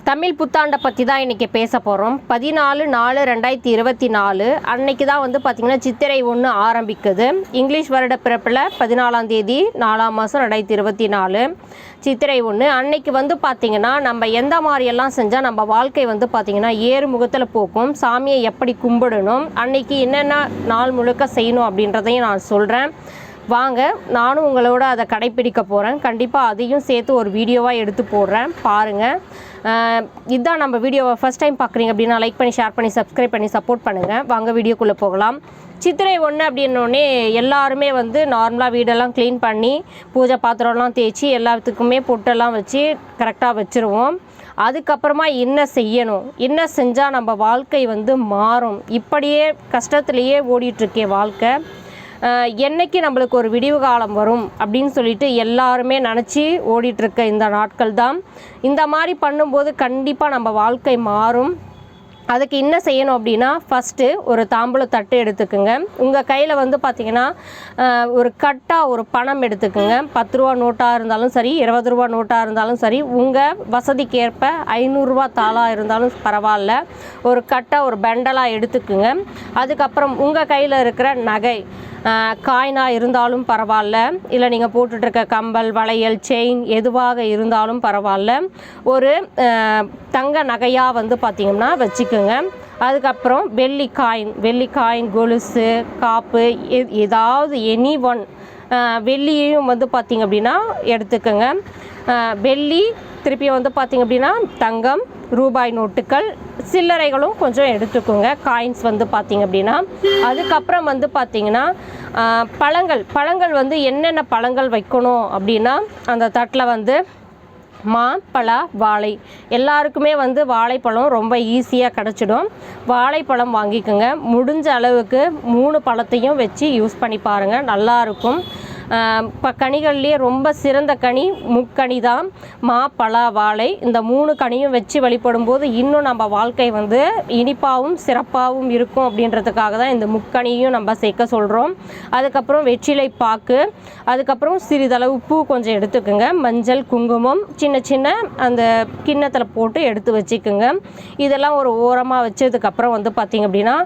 தமிழ் புத்தாண்டை பற்றி தான் இன்றைக்கி பேச போகிறோம். 14/4/2024 அன்னைக்கு தான் வந்து பார்த்திங்கன்னா சித்திரை 1 ஆரம்பிக்குது. இங்கிலீஷ் வருட பிறப்பில் 14ஆம் தேதி 4ஆம் மாதம் 2024 சித்திரை 1 அன்னைக்கு வந்து பார்த்திங்கன்னா நம்ம எந்த மாதிரியெல்லாம் செஞ்சால் நம்ம வாழ்க்கை வந்து பார்த்திங்கன்னா ஏறுமுகத்தில் போக்கும், சாமியை எப்படி கும்பிடணும், அன்னைக்கு என்னென்ன நாள் முழுக்க செய்யணும் அப்படின்றதையும் நான் சொல்கிறேன். வாங்க, நானும் உங்களோட அதை கடைப்பிடிக்க போகிறேன். கண்டிப்பாக அதையும் சேர்த்து ஒரு வீடியோவாக எடுத்து போடுறேன், பாருங்கள். இதுதான் நம்ம வீடியோவை ஃபஸ்ட் டைம் பார்க்குறீங்க அப்படின்னா லைக் பண்ணி, ஷேர் பண்ணி, சப்ஸ்கிரைப் பண்ணி சப்போர்ட் பண்ணுங்கள். வாங்க வீடியோக்குள்ளே போகலாம். சித்திரை 1 அப்படின்னோடனே எல்லாருமே வந்து நார்மலாக வீடெல்லாம் க்ளீன் பண்ணி பூஜை பாத்திரம்லாம் தேய்ச்சி எல்லாத்துக்குமே பொட்டெல்லாம் வச்சு கரெக்டாக வச்சுருவோம். அதுக்கப்புறமா என்ன செய்யணும், என்ன செஞ்சால் நம்ம வாழ்க்கை வந்து மாறும், இப்படியே கஷ்டத்துலேயே ஓடிட்டுருக்கே வாழ்க்கை, என்னைக்கு நம்மளுக்கு ஒரு விடிவு காலம் வரும் அப்படின்னு சொல்லிட்டு எல்லாருமே நினச்சி ஓடிட்டுருக்க இந்த நாட்கள் தான். இந்த மாதிரி பண்ணும்போது கண்டிப்பாக நம்ம வாழ்க்கை மாறும். அதுக்கு என்ன செய்யணும் அப்படின்னா, ஃபஸ்ட்டு ஒரு தாம்பூல தட்டு எடுத்துக்குங்க. உங்கள் கையில் வந்து பார்த்திங்கன்னா ஒரு கட்டாக ஒரு பணம் எடுத்துக்குங்க. 10 ரூபா நோட்டாக இருந்தாலும் சரி, 20 ரூபா நோட்டாக இருந்தாலும் சரி, உங்கள் வசதிக்கேற்ப 500 ரூபா தாளாக இருந்தாலும் பரவாயில்ல, ஒரு கட்டாக ஒரு பெண்டலாக எடுத்துக்குங்க. அதுக்கப்புறம் உங்கள் கையில் இருக்கிற நகை காயினாக இருந்தாலும் பரவாயில்ல, இல்லை நீங்கள் போட்டுட்ருக்க கம்பல், வளையல், செயின் எதுவாக இருந்தாலும் பரவாயில்ல, ஒரு தங்க நகையாக வந்து பார்த்திங்கன்னா வச்சுக்கோங்க. அதுக்கப்புறம் வெள்ளி காயின், கொலுசு, காப்பு, ஏதாவது எனி ஒன் வெள்ளியையும் வந்து பார்த்திங்க அப்படின்னா எடுத்துக்கோங்க. வெள்ளி திருப்பி வந்து பார்த்திங்க அப்படின்னா தங்கம், ரூபாய் நோட்டுகள், சில்லறைகளும் கொஞ்சம் எடுத்துக்கோங்க, காயின்ஸ் வந்து பார்த்திங்க அப்படின்னா. அதுக்கப்புறம் வந்து பார்த்திங்கன்னா பழங்கள் வந்து என்னென்ன பழங்கள் வைக்கணும் அப்படின்னா, அந்த தட்டில் வந்து மா, பலா, வாழை, எல்லாருக்குமே வந்து வாழைப்பழம் ரொம்ப ஈஸியாக கிடச்சிடும். வாழைப்பழம் வாங்கிக்கோங்க. முடிஞ்ச அளவுக்கு 3 பழத்தையும் வச்சு யூஸ் பண்ணி பாருங்கள், நல்லாயிருக்கும். இப்போ கனிகள்லேயே ரொம்ப சிறந்த கனி முக்கனி தான், மா, பலா, வாழை. இந்த 3 கனியும் வச்சு வழிபடும் போது இன்னும் நம்ம வாழ்க்கை வந்து இனிப்பாகவும் சிறப்பாகவும் இருக்கும் அப்படின்றதுக்காக தான் இந்த முக்கனியும் நம்ம சேர்க்க சொல்கிறோம். அதுக்கப்புறம் வெற்றிலை பாக்கு, அதுக்கப்புறம் சிறிதளவு பூ கொஞ்சம் எடுத்துக்கோங்க. மஞ்சள், குங்குமம் சின்ன சின்ன அந்த கிண்ணத்தில் போட்டு எடுத்து வச்சுக்கோங்க. இதெல்லாம் ஒரு ஓரமாக வச்சதுக்கப்புறம் வந்து பார்த்திங்க அப்படின்னா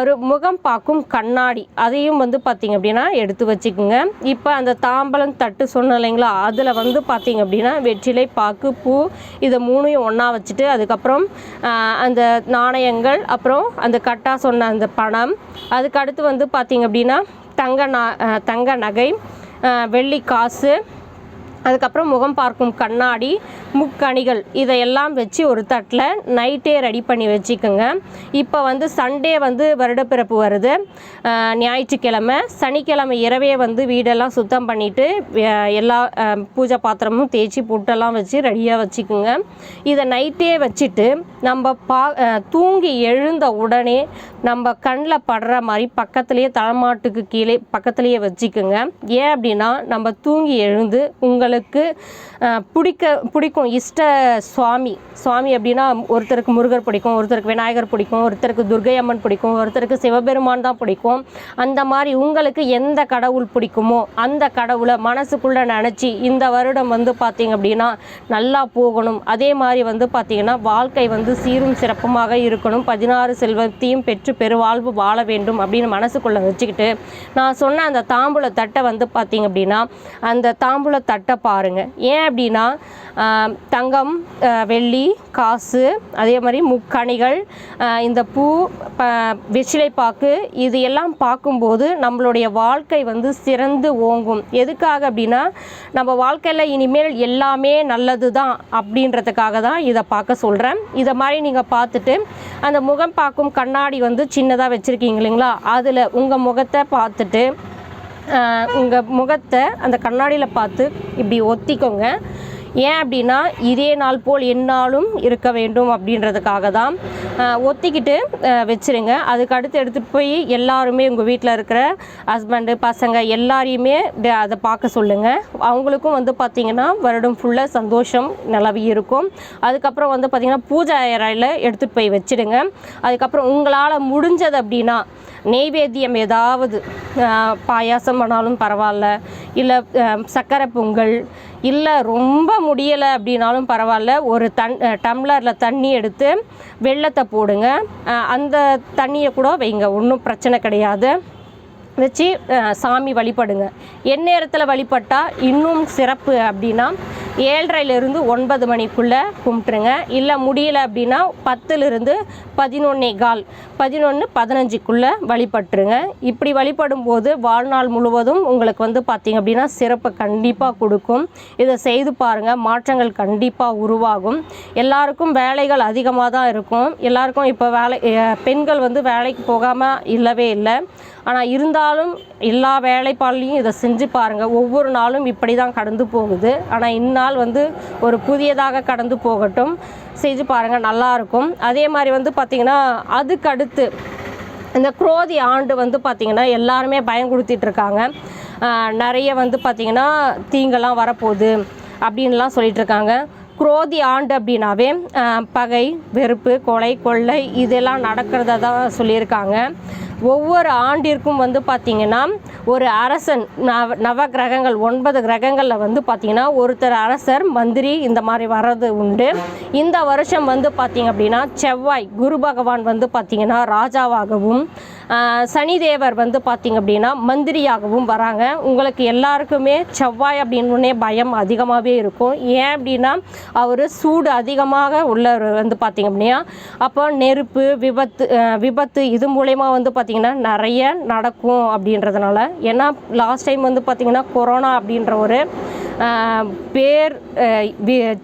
ஒரு முகம் பார்க்கும் கண்ணாடி, அதையும் வந்து பார்த்திங்க அப்படின்னா எடுத்து வச்சுக்கோங்க. இப்போ அந்த தாம்பலம் தட்டு சொன்ன இல்லைங்களா, அதில் வந்து பார்த்திங்க அப்படின்னா வெற்றிலை பாக்கு, பூ, இதை 3ஐயும் ஒன்றா வச்சுட்டு, அதுக்கப்புறம் அந்த நாணயங்கள், அப்புறம் அந்த கட்டா சொன்ன அந்த பணம், அதுக்கு அடுத்து வந்து பார்த்திங்க அப்படின்னா தங்க நகை, வெள்ளி காசு, அதுக்கப்புறம் முகம் பார்க்கும் கண்ணாடி, முக்கணிகள், இதையெல்லாம் வச்சு ஒரு தட்டில் நைட்டே ரெடி பண்ணி வச்சுக்கோங்க. இப்போ வந்து சண்டே வந்து வருடப்பிறப்பு வருது, ஞாயிற்றுக்கிழமை, சனிக்கிழமை இரவே வந்து வீடெல்லாம் சுத்தம் பண்ணிவிட்டு எல்லா பூஜை பாத்திரமும் தேய்ச்சி புட்டெல்லாம் வச்சு ரெடியாக வச்சுக்கோங்க. இதை நைட்டே வச்சுட்டு நம்ம தூங்கி எழுந்த உடனே நம்ம கண்ணில் படுற மாதிரி பக்கத்துலேயே தலைமாட்டுக்கு கீழே பக்கத்துலேயே வச்சுக்கோங்க. ஏன் அப்படின்னா, நம்ம தூங்கி எழுந்து உங்களுக்கு பிடிக்கும் இஷ்ட சுவாமி அப்படின்னா, ஒருத்தருக்கு முருகர் பிடிக்கும், ஒருத்தருக்கு விநாயகர் பிடிக்கும், ஒருத்தருக்கு துர்கை அம்மன் பிடிக்கும், ஒருத்தருக்கு சிவபெருமான் தான் பிடிக்கும். அந்த மாதிரி உங்களுக்கு எந்த கடவுள் பிடிக்குமோ அந்த கடவுளை மனசுக்குள்ளே நினச்சி இந்த வருடம் வந்து பார்த்திங்க அப்படின்னா நல்லா போகணும், அதே மாதிரி வந்து பார்த்திங்கன்னா வாழ்க்கை வந்து சீரும் சிறப்புமாக இருக்கணும், 16 செல்வத்தையும் பெற்று பெருவாழ்வு வாழ வேண்டும் அப்படின்னு மனசுக்குள்ளே வச்சுக்கிட்டு நான் சொன்ன அந்த தாம்பூல தட்டை வந்து பார்த்திங்க அப்படின்னா அந்த தாம்பூல தட்டை பாருங்கள். ஏன் அப்படின்னா தங்கம், வெள்ளி, காசு, அதே மாதிரி முக்கணிகள், இந்த பூ, வெற்றிலைப்பாக்கு, இது எல்லாம் பார்க்கும்போது நம்மளுடைய வாழ்க்கை வந்து சிறந்து ஓங்கும். எதுக்காக அப்படின்னா, நம்ம வாழ்க்கையில் இனிமேல் எல்லாமே நல்லது தான் அப்படின்றதுக்காக தான் இதை பார்க்க சொல்கிறேன். இதை மாதிரி நீங்கள் பார்த்துட்டு அந்த முகம் பார்க்கும் கண்ணாடி வந்து சின்னதாக வச்சுருக்கீங்க இல்லைங்களா, அதில் உங்கள் முகத்தை பார்த்துட்டு உங்கள் முகத்தை அந்த கண்ணாடியில் பார்த்து இப்படி ஒத்திக்கோங்க. ஏன் அப்படின்னா, இதே நாள் போல் எந்நாளும் இருக்க வேண்டும் அப்படின்றதுக்காக தான். ஒத்திக்கிட்டு வச்சுருங்க. அதுக்கு அடுத்து எடுத்துகிட்டு போய் எல்லாருமே உங்கள் வீட்டில் இருக்கிற ஹஸ்பண்டு, பசங்க எல்லாரையுமே அதை பார்க்க சொல்லுங்கள். அவங்களுக்கும் வந்து பார்த்திங்கன்னா வருடம் ஃபுல்லாக சந்தோஷம் நிலவி இருக்கும். அதுக்கப்புறம் வந்து பார்த்திங்கன்னா பூஜை அறையில் எடுத்துகிட்டு போய் வச்சுடுங்க. அதுக்கப்புறம் உங்களால் முடிஞ்சது அப்படின்னா நெய்வேத்தியம் ஏதாவது பாயாசம் பண்ணாலும் பரவாயில்ல, இல்லை சக்கரை பொங்கல், இல்லை ரொம்ப முடியலை அப்படின்னாலும் பரவாயில்ல, ஒரு டம்ளரில் தண்ணி எடுத்து வெல்லத்தை போடுங்க. அந்த தண்ணியை கூட வைங்க, ஒன்றும் பிரச்சனை கிடையாது. வச்சு சாமி வழிபடுங்க. எந்நேரத்தில் வழிபட்டால் இன்னும் சிறப்பு அப்படின்னா 7:30லேருந்து 9 மணிக்குள்ளே கும்பிட்டுருங்க. இல்லை முடியல அப்படின்னா 10லிருந்து 11:15 11:15க்குள்ளே வழிபட்டுருங்க. இப்படி வழிபடும் போது வாழ்நாள் முழுவதும் உங்களுக்கு வந்து பார்த்திங்க அப்படின்னா சிறப்பு கண்டிப்பாக கொடுக்கும். இதை செய்து பாருங்கள், மாற்றங்கள் கண்டிப்பாக உருவாகும். எல்லாருக்கும் வேலைகள் அதிகமாக தான் இருக்கும். எல்லாருக்கும் இப்போ பெண்கள் வந்து வேலைக்கு போகாமல் இல்லவே இல்லை. ஆனால் இருந்தாலும் எல்லா வேலைப்பாலையும் இதை செஞ்சு பாருங்கள். ஒவ்வொரு நாளும் இப்படி தான் கடந்து போகுது. ஆனால் இந்நாள் வந்து ஒரு புதியதாக கடந்து போகட்டும், செஞ்சு பாருங்கள், நல்லாயிருக்கும். அதே மாதிரி வந்து பார்த்திங்கன்னா அதுக்கு அடுத்து இந்த குரோதி ஆண்டு வந்து பார்த்திங்கன்னா எல்லாருமே பயம் கொடுத்துட்ருக்காங்க. நிறைய வந்து பார்த்திங்கன்னா தீங்கெல்லாம் வரப்போகுது அப்படின்லாம் சொல்லிகிட்ருக்காங்க. குரோதி ஆண்டு அப்படின்னாவே பகை, வெறுப்பு, கொலை, கொள்ளை இதெல்லாம் நடக்கிறத தான் சொல்லியிருக்காங்க. ஒவ்வொரு ஆண்டிற்கும் வந்து பார்த்திங்கன்னா ஒரு அரசன், நவ கிரகங்கள் 9 கிரகங்களில் வந்து பார்த்திங்கன்னா ஒருத்தர் அரசர், மந்திரி இந்த மாதிரி வர்றது உண்டு. இந்த வருஷம் வந்து பார்த்திங்க அப்படின்னா செவ்வாய் குரு பகவான் வந்து பார்த்திங்கன்னா ராஜாவாகவும், சனிதேவர் வந்து பார்த்திங்க அப்படின்னா மந்திரியாகவும் வராங்க. உங்களுக்கு எல்லாருக்குமே செவ்வாய் அப்படின்னே பயம் அதிகமாகவே இருக்கும். ஏன் அப்படின்னா அவர் சூடு அதிகமாக உள்ளவர் வந்து பார்த்திங்க அப்படின்னா, அப்போ நெருப்பு, விபத்து இது மூலயமா வந்து பார்த்திங்கன்னா நிறைய நடக்கும் அப்படின்றதுனால. ஏன்னா லாஸ்ட் டைம் வந்து பார்த்திங்கன்னா கொரோனா அப்படின்ற ஒரு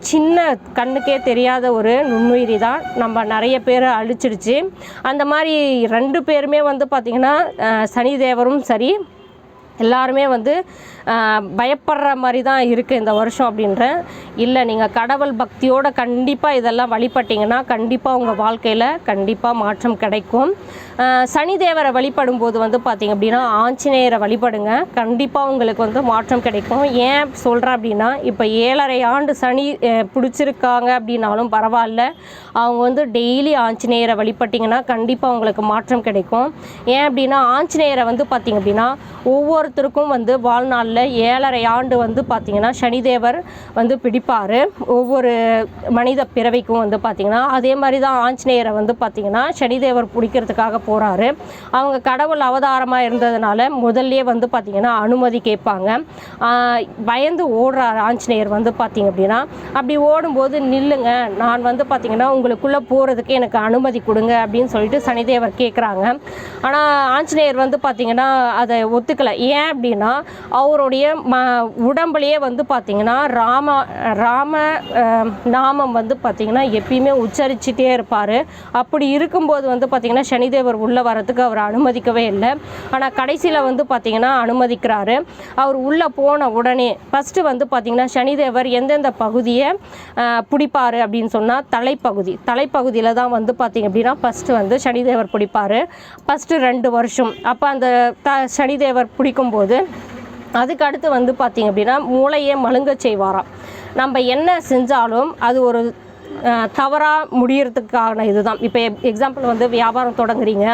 சின்ன கண்ணுக்கே தெரியாத ஒரு நுண்ணுயிரி தான் நம்ம நிறைய பேரை அழிச்சிடுச்சு. அந்த மாதிரி 2 பேருமே வந்து பார்த்திங்கன்னா சனிதேவரும் சரி எல்லாருமே வந்து பயப்படுற மாதிரி தான் இருக்குது இந்த வருஷம் அப்படின்ற. இல்லை, நீங்கள் கடவுள் பக்தியோடு கண்டிப்பாக இதெல்லாம் வழிபட்டிங்கன்னா கண்டிப்பாக உங்கள் வாழ்க்கையில் கண்டிப்பாக மாற்றம் கிடைக்கும். சனிதேவரை வழிபடும் போது வந்து பார்த்திங்க அப்படின்னா ஆஞ்சநேயரை வழிபடுங்க, கண்டிப்பாக உங்களுக்கு வந்து மாற்றம் கிடைக்கும். ஏன் சொல்கிறேன் அப்படின்னா, இப்போ 7.5 ஆண்டு சனி பிடிச்சிருக்காங்க அப்படின்னாலும் பரவாயில்ல, அவங்க வந்து டெய்லி ஆஞ்சநேயரை வழிபட்டிங்கன்னா கண்டிப்பாக உங்களுக்கு மாற்றம் கிடைக்கும். ஏன் அப்படின்னா ஆஞ்சநேயரை வந்து பார்த்திங்க அப்படின்னா ஒவ்வொருத்தருக்கும் வந்து வாழ்நாளில் 7.5 ஆண்டு வந்து பார்த்திங்கன்னா சனிதேவர் வந்து பிடிப்பார், ஒவ்வொரு மனித பிறவைக்கும் வந்து பார்த்திங்கன்னா. அதே மாதிரி தான் ஆஞ்சநேயரை வந்து பார்த்திங்கன்னா சனிதேவர் பிடிக்கிறதுக்காக போகிறாரு. அவங்க கடவுள் அவதாரமாக இருந்ததுனால முதல்லே வந்து பார்த்திங்கன்னா அனுமதி கேட்பாங்க. பயந்து ஓடுறாரு ஆஞ்சநேயர் வந்து பார்த்திங்க அப்படின்னா. அப்படி ஓடும்போது நில்லுங்க, நான் வந்து பார்த்திங்கன்னா உங்களுக்குள்ளே போகிறதுக்கு எனக்கு அனுமதி கொடுங்க அப்படின்னு சொல்லிட்டு சனிதேவர் கேட்குறாங்க. ஆனால் ஆஞ்சநேயர் வந்து பார்த்திங்கன்னா அதை ஒத்துக்கலை. ஏன் அப்படின்னா அவருடைய உடம்புலையே வந்து பார்த்திங்கன்னா ராம நாமம் வந்து பார்த்திங்கன்னா எப்பயுமே உச்சரிச்சுட்டே இருப்பார். அப்படி இருக்கும்போது வந்து பார்த்திங்கன்னா சனிதேவர் உள்ளே வரத்துக்கு அவர் அனுமதிக்கவே இல்லை. ஆனால் கடைசியில் வந்து பார்த்திங்கன்னா அனுமதிக்கிறாரு. அவர் உள்ளே போன உடனே ஃபஸ்ட்டு வந்து பார்த்திங்கன்னா சனிதேவர் எந்தெந்த பகுதியை பிடிப்பார் அப்படின்னு சொன்னால் தலைப்பகுதியில் தான் வந்து பார்த்திங்க அப்படின்னா ஃபஸ்ட்டு வந்து சனிதேவர் பிடிப்பார். ஃபஸ்ட்டு 2 வருஷம். அப்போ அந்த சனிதேவர் பிடிக்கும்போது அதுக்கு அடுத்து வந்து பார்த்திங்க அப்படின்னா மூளையே மழுங்க செய்வாராம். நம்ம என்ன செஞ்சாலும் அது ஒரு தவறாக முடியறதுக்கான இதுதான். இப்போ எக்ஸாம்பிள் வந்து வியாபாரம் தொடங்குறீங்க,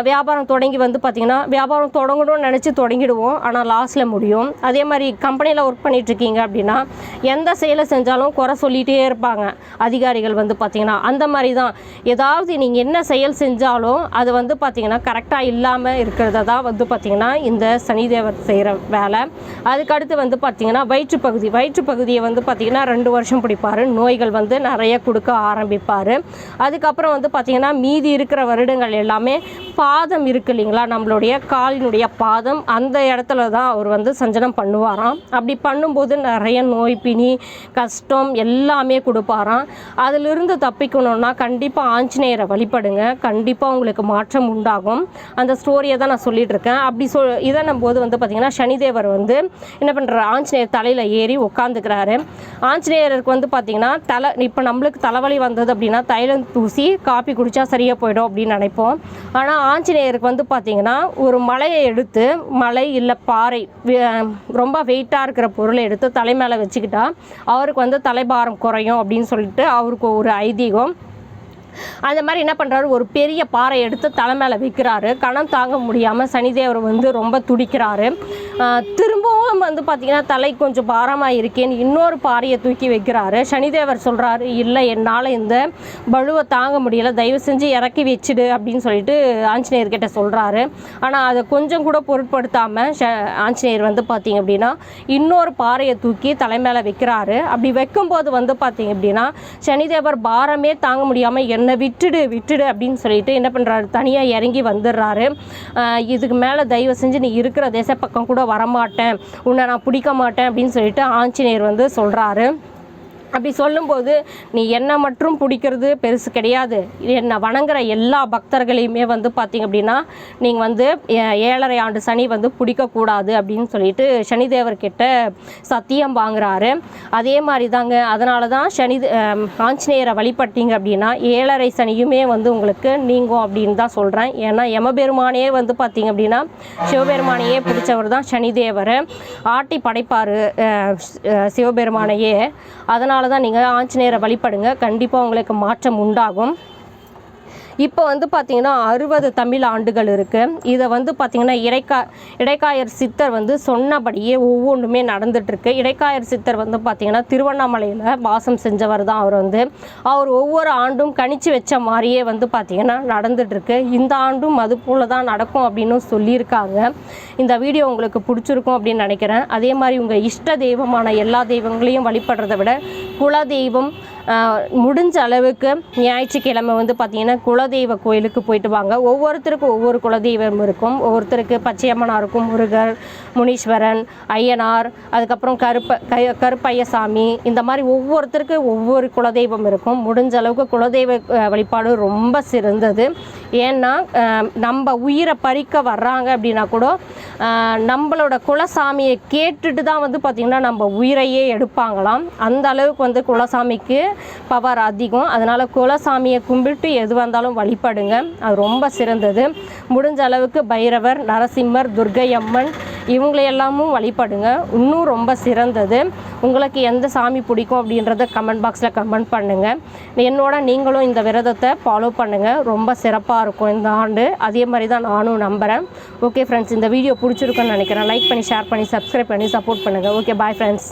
வியாபாரம் தொடங்கி வந்து பார்த்திங்கன்னா வியாபாரம் தொடங்கணும்னு நினச்சி தொடங்கிடுவோம், ஆனால் லாஸில் முடியும். அதே மாதிரி கம்பெனியில் ஒர்க் பண்ணிகிட்ருக்கீங்க அப்படின்னா எந்த செயலை செஞ்சாலும் குறை சொல்லிகிட்டே இருப்பாங்க அதிகாரிகள் வந்து பார்த்திங்கன்னா. அந்த மாதிரி தான் ஏதாவது நீங்கள் என்ன செயல் செஞ்சாலும் அது வந்து பார்த்திங்கன்னா கரெக்டாக இல்லாமல் இருக்கிறத தான் வந்து பார்த்திங்கன்னா இந்த சனிதேவர் செய்கிற வேலை. அதுக்கடுத்து வந்து பார்த்திங்கன்னா வயிற்றுப்பகுதியை வந்து பார்த்திங்கன்னா 2 வருஷம் பிடிப்பார். நோய்கள் வந்து நிறைய கொடுக்க ஆரம்பிப்பார். அதுக்கப்புறம் வந்து பார்த்திங்கன்னா மீதி இருக்கிற வருடங்கள் எல்லாமே பாதம் இருக்கு இல்லைங்களா, நம்மளுடைய காலினுடைய பாதம், அந்த இடத்துல தான் அவர் வந்து சஞ்சனம் பண்ணுவாராம். அப்படி பண்ணும்போது நிறைய நோய் பிணி கஷ்டம் எல்லாமே கொடுப்பாராம். அதிலிருந்து தப்பிக்கணும்னா கண்டிப்பாக ஆஞ்சநேயரை வழிபடுங்க, கண்டிப்பாக உங்களுக்கு மாற்றம் உண்டாகும். அந்த ஸ்டோரியை தான் நான் சொல்லிட்டு இருக்கேன். அப்படி இதனும் போது வந்து பார்த்திங்கன்னா சனிதேவர் வந்து என்ன பண்ணுறாரு, ஆஞ்சநேயர் தலையில் ஏறி உட்காந்துக்கிறாரு. ஆஞ்சநேயருக்கு வந்து பார்த்திங்கன்னா இப்போ நம்மளுக்கு தலைவலி வந்தது அப்படின்னா தைலம் தூசி காப்பி குடித்தா சரியாக போயிடும் அப்படின்னு நினைப்போம். ஆனால் ஆஞ்சநேயருக்கு வந்து பார்த்திங்கன்னா ஒரு மலையை எடுத்து, மலை இல்லை பாறை ரொம்ப வெயிட்டாக இருக்கிற பொருளை எடுத்து தலை மேலே வச்சுக்கிட்டா அவருக்கு வந்து தலைபாரம் குறையும் அப்படின்னு சொல்லிட்டு அவருக்கு ஒரு ஐதீகம். அந்த மாதிரி என்ன பண்ணுறாரு, ஒரு பெரிய பாறை எடுத்து தலை மேலே வைக்கிறாரு. கணம் தாங்க முடியாமல் சனிதேவர் வந்து ரொம்ப துடிக்கிறாரு. திரும்பவும் வந்து பார்த்திங்கன்னா தலை கொஞ்சம் பாரமாக இருக்கேன்னு இன்னொரு பாறையை தூக்கி வைக்கிறாரு. சனிதேவர் சொல்கிறாரு, இல்லை என்னால் இந்த பலுவை தாங்க முடியலை, தயவு செஞ்சு இறக்கி வச்சுடு அப்படின்னு சொல்லிட்டு ஆஞ்சநேயர்கிட்ட சொல்கிறாரு. ஆனால் அதை கொஞ்சம் கூட பொருட்படுத்தாமல் ஆஞ்சநேயர் வந்து பார்த்திங்க அப்படின்னா இன்னொரு பாறையை தூக்கி தலை மேலே வைக்கிறாரு. அப்படி வைக்கும்போது வந்து பார்த்திங்க அப்படின்னா சனிதேவர் பாரமே தாங்க முடியாமல் என்னை விட்டுடு அப்படின்னு சொல்லிட்டு என்ன பண்ணுறாரு, தனியாக இறங்கி வந்துடுறாரு. இதுக்கு மேலே தயவு செஞ்சு நீ இருக்கிற தேச பக்கம் கூட வரமாட்டேன், உன்னை நான் பிடிக்க மாட்டேன் அப்படின்னு சொல்லிட்டு ஆஞ்சநேயர் வந்து சொல்கிறாரு. அப்படி சொல்லும்போது, நீ என்னை மட்டும் பிடிக்கிறது பெருசு கிடையாது, என்னை வணங்குற எல்லா பக்தர்களையுமே வந்து பார்த்திங்க அப்படின்னா நீங்கள் வந்து 7.5 ஆண்டு சனி வந்து பிடிக்கக்கூடாது அப்படின்னு சொல்லிட்டு சனிதேவர்கிட்ட சத்தியம் வாங்குறாரு. அதே மாதிரி தாங்க, அதனால தான் ஆஞ்சநேயரை வழிபட்டீங்க அப்படின்னா 7.5 சனியுமே வந்து உங்களுக்கு நீங்கும் அப்படின்னு தான் சொல்கிறேன். ஏன்னா யமபெருமானையே வந்து பார்த்திங்க அப்படின்னா சிவபெருமானையே பிடிச்சவர் தான் சனிதேவர், ஆட்டி படைப்பார் சிவபெருமானையே. அதனால தான் நீங்கள் ஆஞ்சநேயரை வழிபடுங்க, கண்டிப்பாக உங்களுக்கு மாற்றம் உண்டாகும். இப்போ வந்து பார்த்திங்கன்னா 60 தமிழ் ஆண்டுகள் இருக்குது. இதை வந்து பார்த்திங்கன்னா இடைக்காயர் சித்தர் வந்து சொன்னபடியே ஒவ்வொன்றுமே நடந்துகிட்ருக்கு. இடைக்காயர் சித்தர் வந்து பார்த்திங்கன்னா திருவண்ணாமலையில் வாசம் செஞ்சவர் தான். அவர் ஒவ்வொரு ஆண்டும் கணிச்சு வச்ச மாதிரியே வந்து பார்த்திங்கன்னா நடந்துகிட்ருக்கு. இந்த ஆண்டும் அது போல் தான் நடக்கும் அப்படின்னு சொல்லியிருக்காங்க. இந்த வீடியோ உங்களுக்கு பிடிச்சிருக்கும் அப்படின்னு நினைக்கிறேன். அதே மாதிரி உங்கள் இஷ்ட தெய்வமான எல்லா தெய்வங்களையும் வழிபடுறதை விட குலதெய்வம் முடிஞ்ச அளவுக்கு ஞாயிற்றுக்கிழமை வந்து பார்த்திங்கன்னா குலதெய்வ கோயிலுக்கு போயிட்டு வாங்க. ஒவ்வொருத்தருக்கும் ஒவ்வொரு குலதெய்வம் இருக்கும். ஒவ்வொருத்தருக்கு பச்சையம்மனாக இருக்கும், முருகர், முனீஸ்வரன், ஐயனார், அதுக்கப்புறம் கருப்பையசாமி, இந்த மாதிரி ஒவ்வொருத்தருக்கு ஒவ்வொரு குலதெய்வம் இருக்கும். முடிஞ்ச அளவுக்கு குலதெய்வ வழிபாடு ரொம்ப சிறந்தது. ஏன்னா நம்ம உயிரை பறிக்க வர்றாங்க அப்படின்னா கூட நம்மளோட குலசாமியை கேட்டுட்டு தான் வந்து பார்த்திங்கன்னா நம்ம உயிரையே எடுப்பாங்களாம். அந்த அளவுக்கு வந்து குலசாமிக்கு பவர் அதிகம். அதனால் குலசாமியை கும்பிட்டு எது வந்தாலும் வழிபடுங்க, அது ரொம்ப சிறந்தது. முடிஞ்ச அளவுக்கு பைரவர், நரசிம்மர், துர்க்கை அம்மன் இவங்களையெல்லாமும் வழிபடுங்க, இன்னும் ரொம்ப சிறந்தது. உங்களுக்கு எந்த சாமி பிடிக்கும் அப்படின்றத கமெண்ட் பாக்ஸில் கமெண்ட் பண்ணுங்கள். நீங்களும் இந்த விரதத்தை ஃபாலோ பண்ணுங்கள், ரொம்ப சிறப்பாக இருக்கும் இந்த ஆண்டு. அதே மாதிரி தான் நானும் நம்புகிறேன். ஓகே ஃப்ரெண்ட்ஸ், இந்த வீடியோ பிடிச்சிருக்குன்னு நினைக்கிறேன். லைக் பண்ணி, ஷேர் பண்ணி, சப்ஸ்கிரைப் பண்ணி சப்போர்ட் பண்ணுங்கள். Okay, bye friends.